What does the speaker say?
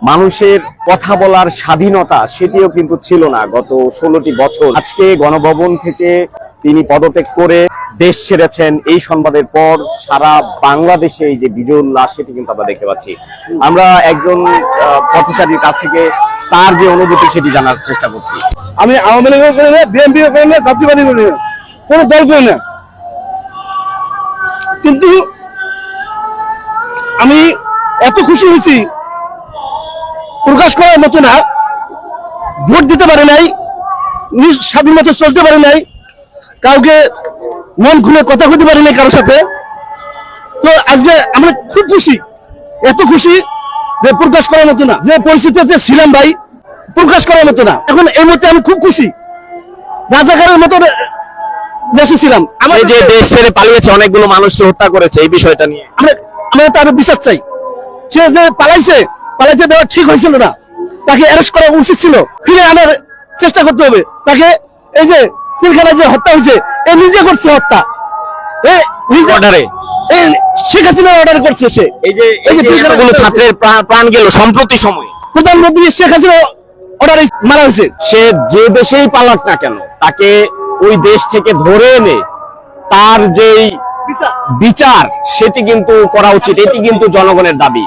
মানুষের কথা বলার স্বাধীনতা সেটিও কিন্তু ছিল না গত 16টি বছর। আজকে গণভবন থেকে তিনি পদত্যাগ করে দেশ ছেড়েছেন, এই সংবাদের পর সারা বাংলাদেশে এই যে বিজয় উল্লাস সেটি কিন্তু আমরা দেখতে পাচ্ছি। আমরা একজন পথচারীর কাছ থেকে তার যে অনুভূতি সেটি জানার চেষ্টা করছি। আমি আওয়ামী লীগও করি না, বিএনপিও করি না, জাতীয়বাদী করি না, কোনো দল করি না, কিন্তু আমি এত খুশি হয়েছি প্রকাশ করার মতো না। ভোট দিতে পারে নাই, স্বাধীন মতো চলতে পারে নাই, কাউকে মন খুলে কথা বলতে পারি নাই কারোর সাথে। তো আজকে আমরা খুব খুশি, এত খুশি যে প্রকাশ করার মতো না। যে পরিস্থিতিতে ছিলাম ভাই, প্রকাশ করার মতো না। এখন এই মুহূর্তে আমি খুব খুশি, রাজাকারের মতো দেশে ছিলাম। এই যে দেশ ছেড়ে পালিয়েছে, অনেকগুলো মানুষকে হত্যা করেছে, এই বিষয়টা নিয়ে আমরা তার বিচার চাই। সে যে পালাইতে দেওয়া ঠিক হয়েছিল না, তাকে অ্যারেস্ট করা উচিত ছিল, ফিরে আনার চেষ্টা করতে হবে তাকে। এই যে পিলখানায় যে হত্যা হয়েছে, এ নিজে করছে হত্যা, অর্ডারে শেখ হাসিনা অর্ডার করছে। সে এই যে এতগুলো ছাত্রের প্রাণ গেল সম্প্রতি সময়, প্রধানমন্ত্রী শেখ হাসিনা অর্ডারে মারা হয়েছে। সে যে দেশেই পালাক না কেন, তাকে ওই দেশ থেকে ধরে এনে তার যেই বিচার সেটি কিন্তু করা উচিত, এটি কিন্তু জনগণের দাবি।